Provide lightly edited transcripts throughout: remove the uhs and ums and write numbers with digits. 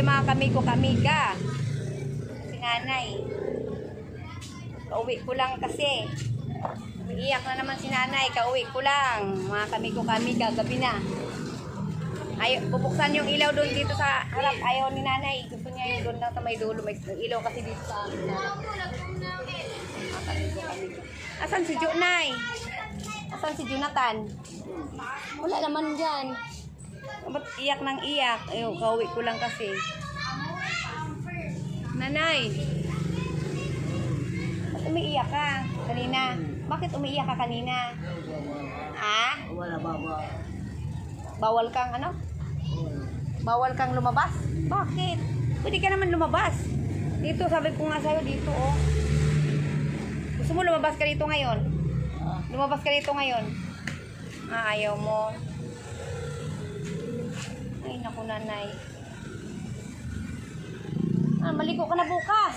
mga kamigo kamiga. Si nanay. Kauwi ko lang kasi. Iiyak na naman si nanay. Kauwi ko lang. Mga kamigo kamiga. Gabi na. Ay, bubuksan yung ilaw doon dito sa harap. Ayaw ni nanay. Gusto niya yung doon lang sa may dulo. May ilaw kasi dito sa amin. Mga kamigo kamiga. Asan si Junay? Asan si Jonathan? Wala naman dyan. Ba't iyak ng iyak? Ayaw, kauwi ko lang kasi. Nanay, ba't umiiyak ka kanina? Bakit umiiyak ka kanina? Ha? Wala baba. Bawal kang ano? Bawal kang lumabas? Bakit? Pwede ka naman lumabas. Dito, sabi ko nga sa'yo, dito oh. Gusto mo lumabas ka dito ngayon? Lumabas ka dito ngayon? Ayaw mo. Ay, naku nanay. Maligo ka na bukas.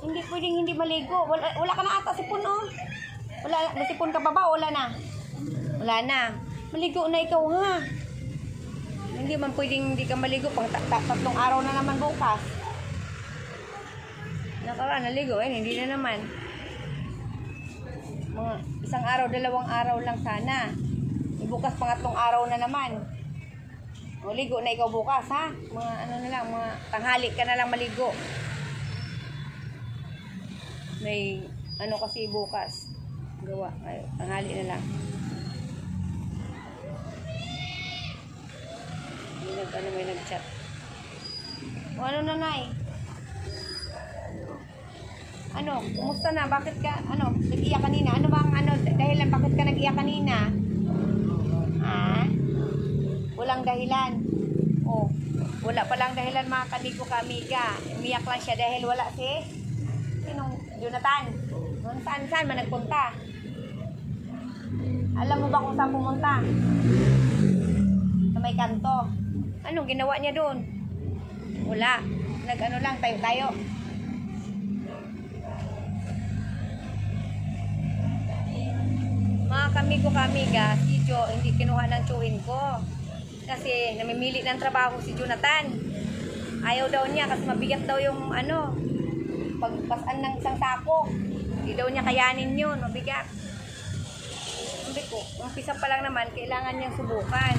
Hindi pwedeng hindi maligo. Wala ka na ata sipon, oh. Wala, nasipon ka pa ba? Wala na. Wala na. Maligo na ikaw, ha? Hindi man pwedeng hindi ka maligo. Pang tatlong araw na naman bukas. Nakaraan, naligo. Hindi na naman. Mga isang araw, 2 araw lang sana. Bukas, pangatlong araw na naman. O, ligo na ikaw bukas, ha? Mga ano na lang, mga tanghali ka na lang maligo. May ano kasi bukas. Gawa. Ay, tanghali na lang. May nag-chat. O, ano nanay? Ano? Kumusta na? Bakit ka, ano, nag-iyak kanina? Ano bang, ano, dahilan bakit ka nag-iyak kanina? Ha? Walang dahilan. Oh, wala palang dahilan mga kamigo kamiga. Umiyak lang siya dahil wala si sinong Jonathan. Noon saan man nagpunta? Alam mo ba kung saan pumunta? Sa may kanto. Anong ginawa niya doon? Wala. Nag-ano lang, tayo-tayo. Mga kamigo kamiga, si Jo hindi kinuha ng tsuhin ko. Kasi namimili ng trabaho si Jonathan. Ayaw daw niya kasi mabigat daw yung ano, pagpasan ng isang sako. Hindi daw niya kayanin yun, mabigat. Sabi ko, umpisa pa lang naman, kailangan niyang subukan.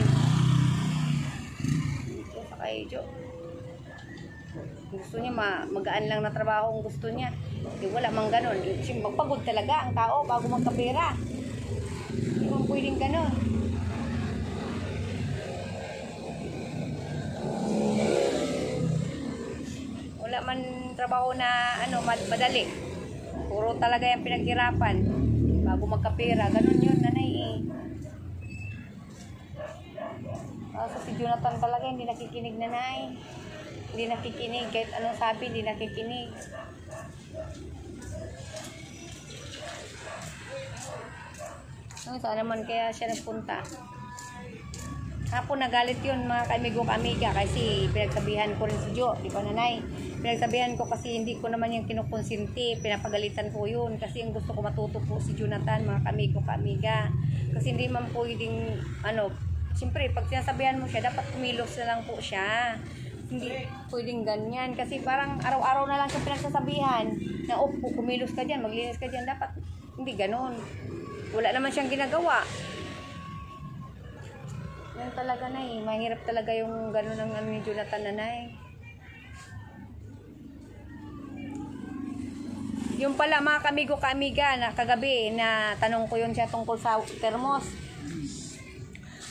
Ito sa kay Jo. Gusto niya magaan lang na trabaho ang gusto niya. Di wala mang ganun. Magpagod talaga ang tao bago magkapera. Hindi man pwedeng ganun. Wala man trabaho na ano madali. Puro talaga yung pinaghirapan bago magkapera. Ganun yun, nanay eh. So si Jonathan talaga hindi nakikinig, nanay. Hindi nakikinig. Kahit anong sabi, hindi nakikinig. Saan naman kaya siya nagpunta? Hapon nagalit yun mga kamigo kamiga kasi pinagsabihan ko rin si Jo, di ba nanay? Pinagsabihan ko kasi hindi ko naman yung kinukonsinti, pinapagalitan ko yun kasi ang gusto ko matuto po si Jonathan mga kamigo kamiga. Kasi hindi man pwedeng ano, siyempre pag sinasabihan mo siya dapat kumilos na lang po siya. Hindi pwedeng ganyan kasi parang araw-araw na lang siya pinagsasabihan na kumilos ka dyan, maglinis ka dyan, dapat hindi ganon. Wala naman siyang ginagawa. Yan talaga na eh. Mahirap talaga yung gano'n ng ano ni Jonathan nanay. Yung pala mga kamigo kamiga na kagabi na tanong ko yun siya tungkol sa thermos.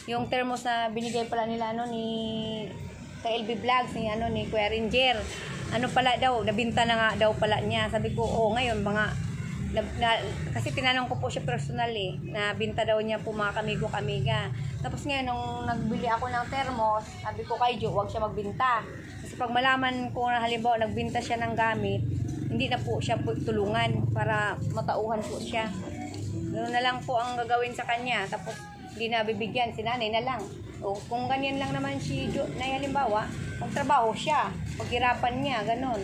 Yung thermos na binigay pala nila ano ni KLB Vlogs ni ano ni Kuya Ranger. Ano pala daw, nabinta na nga daw pala niya. Sabi ko, ngayon mga kasi tinanong ko po siya personal eh, na binta daw niya po mga kamigo kamiga. Tapos ngayon nung nagbili ako ng thermos, sabi ko kay Jo, huwag siya magbinta. Kasi pag malaman ko na halimbawa nagbinta siya ng gamit, hindi na po siya po tulungan para matauhan po siya. Ganoon na lang po ang gagawin sa kanya. Tapos hindi na bibigyan, si nanay na lang. O kung ganyan lang naman si Jo, na halimbawa, magtrabaho siya, paghirapan niya, ganon.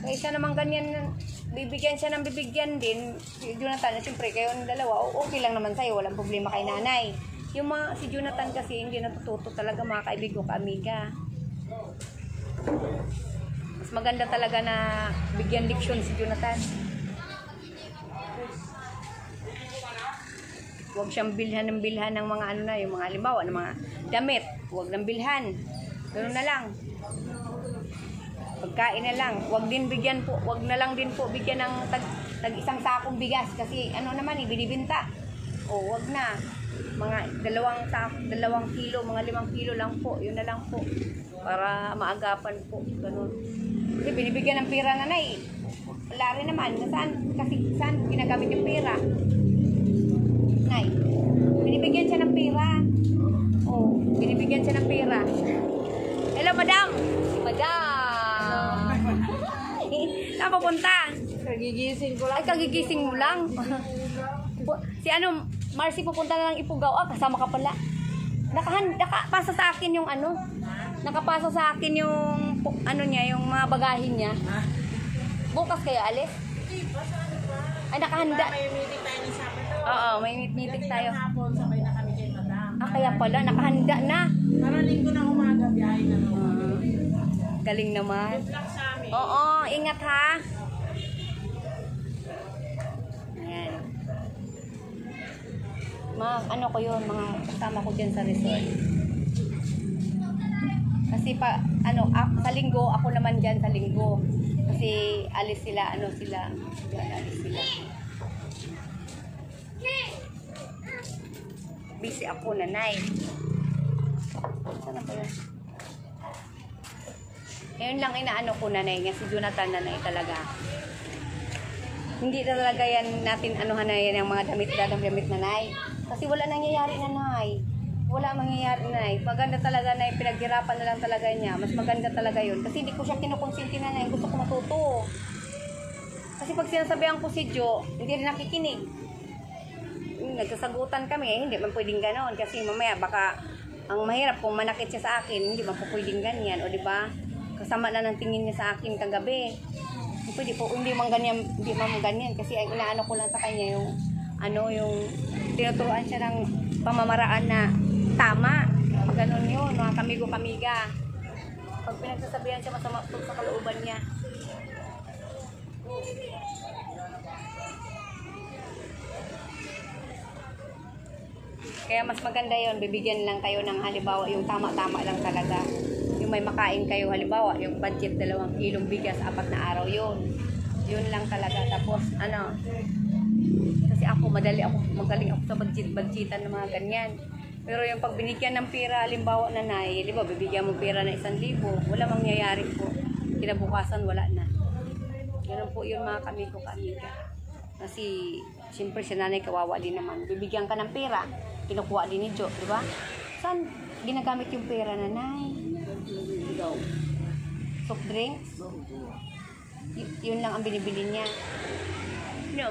Kaya siya naman ganyan, bibigyan siya ng bibigyan din. Si Jonathan, siyempre kayo ng dalawa, okay lang naman sa'yo, walang problema kay nanay. Yung mga, si Jonathan kasi hindi natututo talaga mga kaibigo kamiga. Mas maganda talaga na bigyan leksyon si Jonathan. Huwag siyang bilhan ng mga ano na, yung mga halimbawa, ng mga damit. Huwag nang bilhan. Ganoon na lang. Pagkain na lang. Huwag na lang din po bigyan ng tag isang sakong bigas kasi ano naman binibenta. O wag na. Mga 2 kilo, mga 5 kilo lang po. Yun na lang po. Para maagapan po. Ganun. Kasi binibigyan ng pera nanay. Wala rin naman. Saan ginagamit yung pera? Nay. Binibigyan siya ng pera. Oh, binibigyan siya ng pera. Hello, madam. Si madam. Saan papunta? Kagigising ko lang. Ay, kagigising mo lang. Si Marcy pupunta na ng Ifugao. Kasama ka pala. Nakapasa sa akin yung nakapasa sa akin yung yung mga bagahin niya. Bukas kayo alis? Ay, nakahanda. May meeting tayo ni Sabado. Oo, may meeting tayo. Hapon, sabay na kami kay Madam. Kaya pala, nakahanda na. Para linggo na umaga, biyahe na naman. Galing naman. Good luck sa amin. Oo, ingat ha. Ayan. Mga mga kasama ko dyan sa resort. Kasi sa linggo, ako naman dyan sa linggo. Kasi alis sila, alis sila. Busy ako, nanay. Sana pa yun? Ngayon lang inaano ko, nanay, nga si Jonathan, nanay talaga. Hindi talaga yan natin anuhan na yan yung mga damit, nanay. Kasi wala nangyayari, nanay. Wala mangyayari, nanay. Maganda talaga, nanay. Pinaghirapan na lang talaga niya. Mas maganda talaga yun. Kasi hindi ko siya kinukonsinti, nanay. Gusto ko matuto. Kasi pag sinasabihan ko si Jo, hindi rin nakikinig. Nagsasagutan kami, hindi man pwedeng gano'n. Kasi mamaya, baka ang mahirap kung manakit siya sa akin, hindi man po pwedeng ganyan. O diba? Kasama na ng tingin niya sa akin kagabi. Pwede po, hindi man ganyan. Kasi ang inaano ko lang sa kanya yung tinuturuan siya ng pamamaraan na tama. Ganon yun, mga kamigo-kamiga. Pag pinagsasabihan siya, masama sa kalooban niya. Kaya mas maganda yon, bibigyan lang kayo ng halimbawa, yung tama-tama lang talaga. Yung may makain kayo, halimbawa, yung budget 2 kilong bigas, 4 na araw yun. Yun lang talaga. Tapos, kasi magaling ako sa budgetan ng mga ganyan. Pero yung pag binigyan ng pera, halimbawa nanay, di ba, bibigyan mo pera na 1,000, wala mangyayari po. Kinabukasan, wala na. Ganun po yun mga kamigo-kamiga. Kasi, siyempre si nanay kawawa din naman. Bibigyan ka ng pera, kinukuha din ni Jo, di ba? Saan ginagamit yung pera, nanay? Soft drinks? Yun lang ang binibili niya.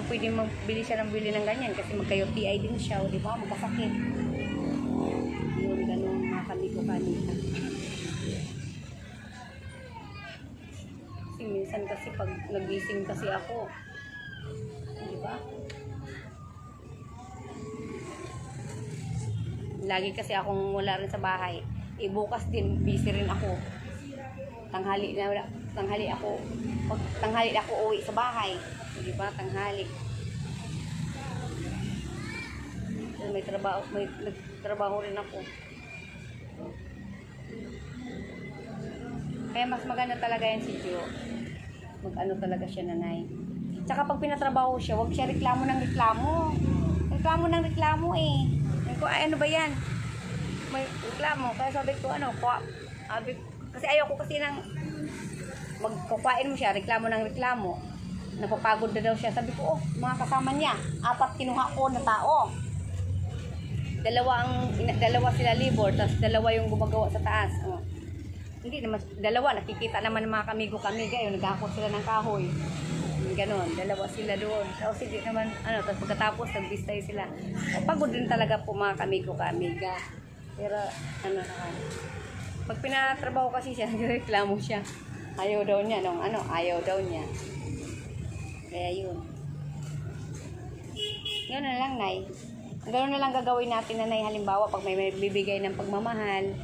Pwede magbili siya ng ganyan kasi magka-UTI din siya, di ba? Magkasakit. Yun, ganun mga kamigo-kamiga. Kasi minsan kasi pag nagising kasi ako, di ba? Lagi kasi akong wala rin sa bahay. Bukas din, busy rin ako. Tanghali ako uwi sa bahay. Di ba? Tanghali. So, may nagtrabaho rin ako. Kaya mas maganda talaga yan si Jo. Talaga siya, nanay. Tsaka pag pinatrabaho siya, huwag siya reklamo ng reklamo. Reklamo eh. Ay, ano ba yan? May reklamo. Kaya sabi ko, kasi ayaw ko kasi magkukuhain mo siya, reklamo ng reklamo. Napapagod na daw siya. Sabi ko, mga kasama niya, 4 kinuha ko na tao. 2 sila libor, tapos 2 yung gumagawa sa taas. Hindi naman, 2, nakikita naman ng mga kamigo-kamiga, yung naghahakot sila ng kahoy. Ganon, 2 sila doon. Tapos hindi naman, tapos pagkatapos, nagbistay sila. Pagod din talaga po mga kamigo-kamiga. Pero, pag pinatrabaho kasi siya, nagreklamo siya. Ayaw daw niya, ayaw daw niya. Kaya yun. Yun na lang, nay. Gano'n na lang gagawin natin, nanay. Halimbawa, pag may bibigay ng pagmamahal,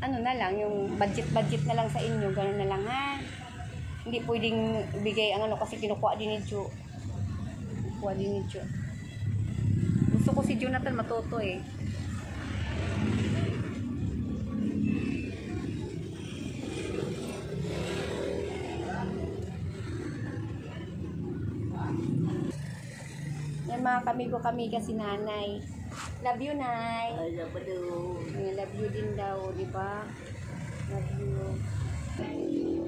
ano na lang, yung budget na lang sa inyo, gano'n na lang ha. Hindi pwedeng bigay ang ano kasi kinukuha din ni Jo. Kinukuha din ni Jo. Gusto ko si Jonathan matuto eh. Yan mga kamigo-kamiga si nanay. Love you, Nay. Ay, dapat daw. Love you din daw, di ba? Love you.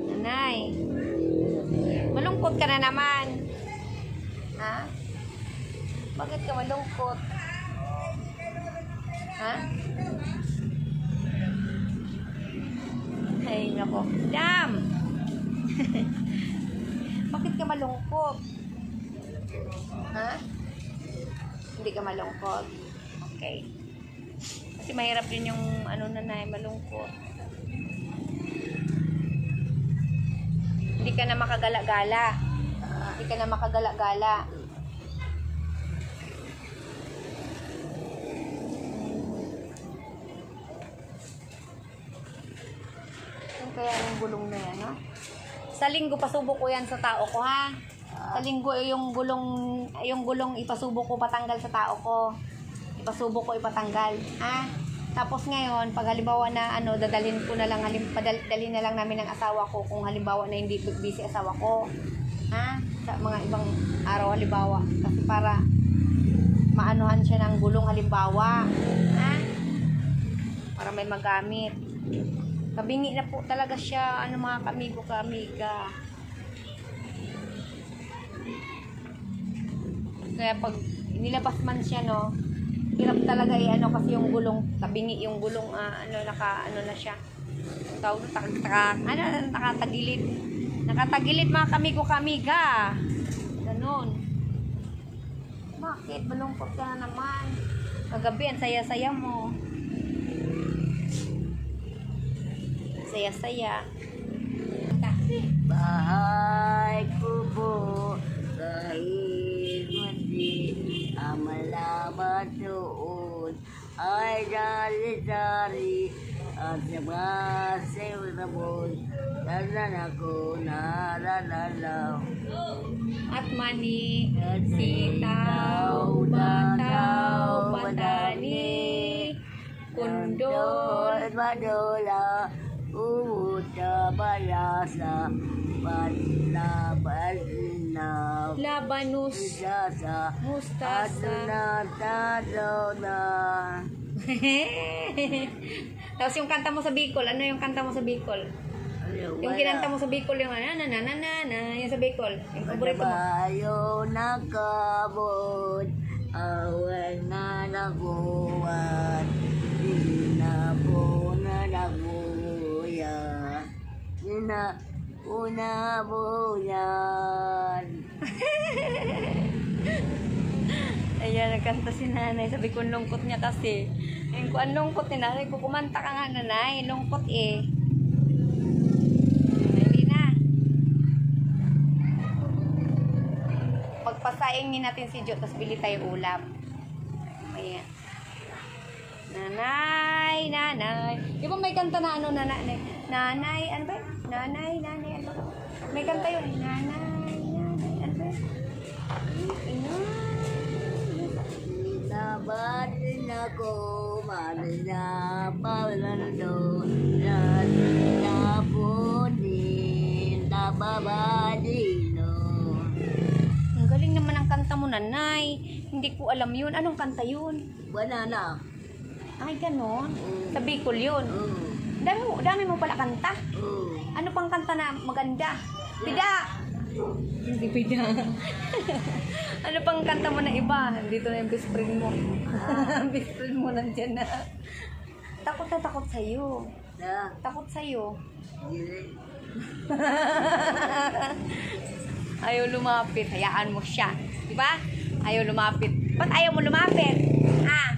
Nanay. Malungkot ka na naman. Ha? Bakit ka malungkot? Ha? Ay, nako. Dam! Bakit ka malungkot? Ha? Hindi ka malungkot? Okay. Kasi mahirap din yung ano nanay, malungkot. Hindi ka na makagala-gala. Hindi ka na makagala-gala. Yung kaya yung gulong na yan, ha? Sa linggo, pasubok ko yan sa tao ko, ha? Sa linggo, yung gulong ipasubok ko, patanggal sa tao ko. Ipasubok ko, ipatanggal, ha? Tapos ngayon, pag halimbawa na ano, dadalhin ko na lang, dalhin na lang namin ng asawa ko kung halimbawa na hindi busy asawa ko. Ha? Sa mga ibang araw halimbawa. Kasi para maanuhan siya ng gulong halimbawa. Ha? Para may magamit. Kabingi na po talaga siya, ano mga kamigo-kamiga. Kaya pag nilabas man siya, no, hirap talaga ano kasi yung gulong, tabingi yung gulong, ano na siya. Tawag nakatagilid. Nakatagilid mga kamigo-kamiga. Ganon. Bakit? Malungkot ka na naman. Kagabi, ang saya-saya mo. Saya-saya. Bahay kubo kahit hindi ang malaman doon ay dari-dari at nabasew na mo dalan ako naralalaw At mani, sitaw, bataw, batani, kundol, madola uta balasa panlaban na labanus, Mustasa, mustasa. na. Tapos yung kanta mo sa Bicol, ano yung kanta mo sa Bicol? Yung kinanta mo sa Bicol, yung yung sa Bicol, yung paborito mo. Bayo nakabot, awan na naguwan, di na po na naguya, di na po na buyan. Ayan, nagkanta si nanay. Sabi ko, lungkot niya kasi. Ayun ko, ang lungkot ni nanay. Kung kumanta ka nga, nanay. Lungkot eh. Hindi na. Pagpasaingin natin si Jo, tapos bili tayo ulam. Ayan. Nanay, nanay. Di ba may kanta na ano, nanay? Nanay, ano ba? Nanay, ano ba? May kanta yun. Nanay, ano ba? Nabatin ako, mananapalando, napunin, nababadino. Ang galing naman ang kanta mo, nanay. Hindi ko alam yun. Anong kanta yun? Banana. Ay, ganon. Sa Bicol yun. Dami mo pala kanta. Ano pang kanta na maganda? Pida! Hindi pida. Ano pang kanta mo na iba? Dito na yung best friend mo. Best friend mo nandyan na. Takot na takot sa'yo. Takot sa'yo. Ayaw lumapit. Hayaan mo siya. Diba? Ayaw lumapit. Ba't ayaw mo lumapit? Ah?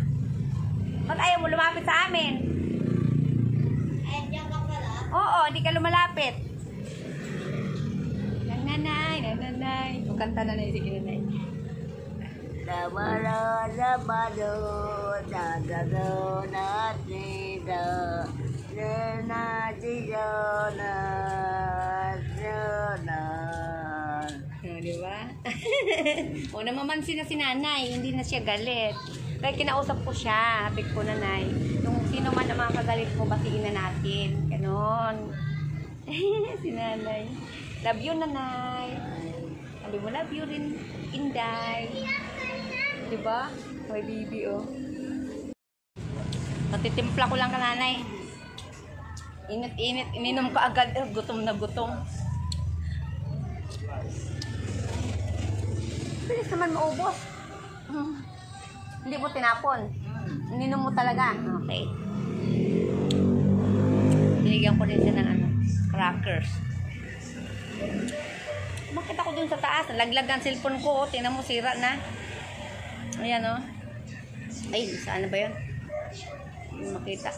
Ba't ayaw mo lumapit sa amin? Oo, di ka lumalapit. Nanay. Kanta na na, sige nanay. Namara namado, nadado natida, na Di ba? O, namamansin na si nanay, hindi na siya galit. Kaya kinausap ko siya, sabi ko, nanay, yung sino man ang mga kagalit mo, batiin na natin. Ganon. Si nanay. Love you, nanay. Sabi mo, love you rin, Inday. Diba? May baby, oh. Natitimpla ko lang ka, nanay. Init-init, ininom ko agad. Gutom na gutom. Bilis naman maubos. Hindi mo tinapon. Ininom mo talaga. Okay. Binigyan ko rin siya ng crackers. Makita ko dun sa taas. Nalaglag ang cellphone ko. Tingnan mo, sira na. Ayan, oh. Ay, saan na ba yun? Hindi makita.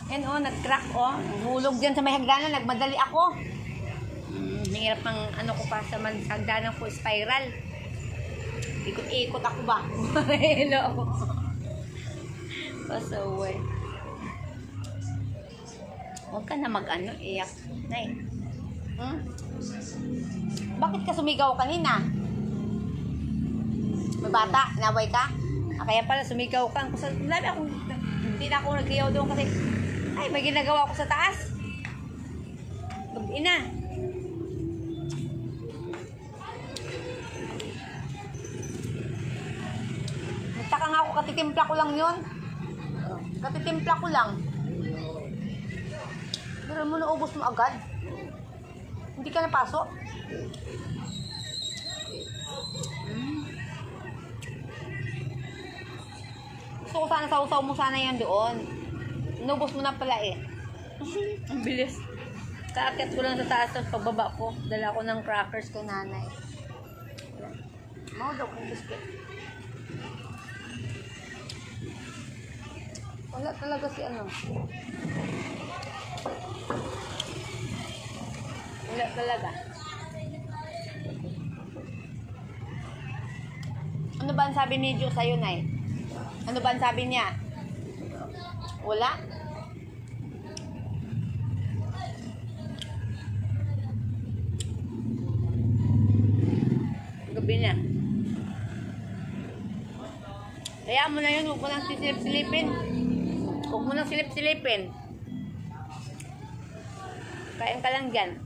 Ayan, oh, nag-crack, oh. Hulog dyan sa may hagdanan. Nagmadali ako. Hirap ng ko pa sa hagdanan ko, spiral. Ikot-ikot ako ba? Hello. Pasaway. Huwag ka na iyak. Nay. Bakit ka sumigaw kanina? May bata? Naway ka? Kaya pala sumigaw ka. Hindi na ako nagkiyaw doon kasi ay, may ginagawa ko sa taas. Gabi na. Nagtaka nga ako, katitimpla ko lang yun. Katitimpla ko lang. Pero mo naubos mo agad. Hindi ka napasok. Gusto ko sana sausaw mo sana yan doon. Inubos mo na pala eh. Ang bilis. Kaakyat ko lang sa taas at pagbaba ko. Dala ko ng crackers kay nanay. Mau daw kong biscuit. Wala talaga si Wala talaga. Ano ba ang sabi ni Jo sa'yo, Nay? Ano ba ang sabi niya? Wala? Gabi na. Kaya mo na yun, huwag mo nang sisilip-silipin. Huwag mo nang silip-silipin. Kain ka lang dyan.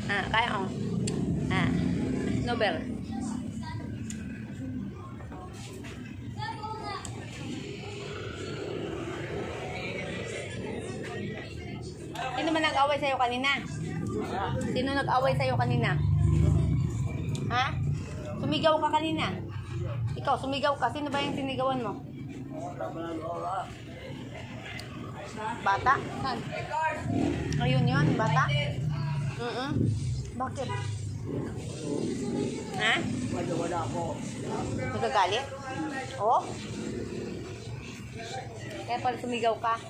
Kaya ko. Snowbell. Sino man nag-away sa'yo kanina? Sino nag-away sa'yo kanina? Ha? Sumigaw ka kanina? Ikaw, sumigaw ka. Sino ba yung sinigawan mo? Bata? Saan? Ayun yun, bata? Bakit? Ha? Wala ako. Nagagalit? Oo? Kaya pala sumigaw ka?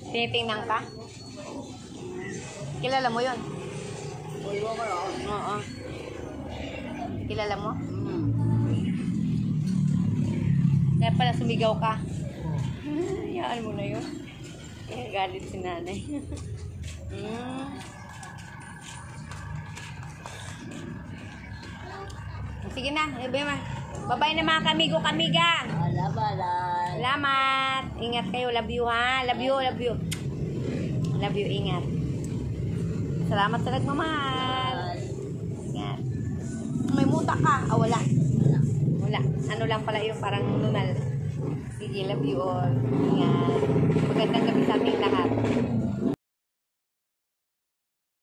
Tinitingnan ka? Kilala mo yun? Oo. Kilala mo? Kaya pala sumigaw ka? Hayaan mo na yun. Kaya galit si nanay. Sige na. Bye-bye na mga kamigo-kamiga. Salamat. Ingat kayo. Love you, ha? Love you, love you. Love you, ingat. Salamat sa nagmamahal. Ingat. May muta ka. Wala. Wala. Ano lang pala yung parang nunal. Sige, love you all. Ingat. Magandang gabi sa amin.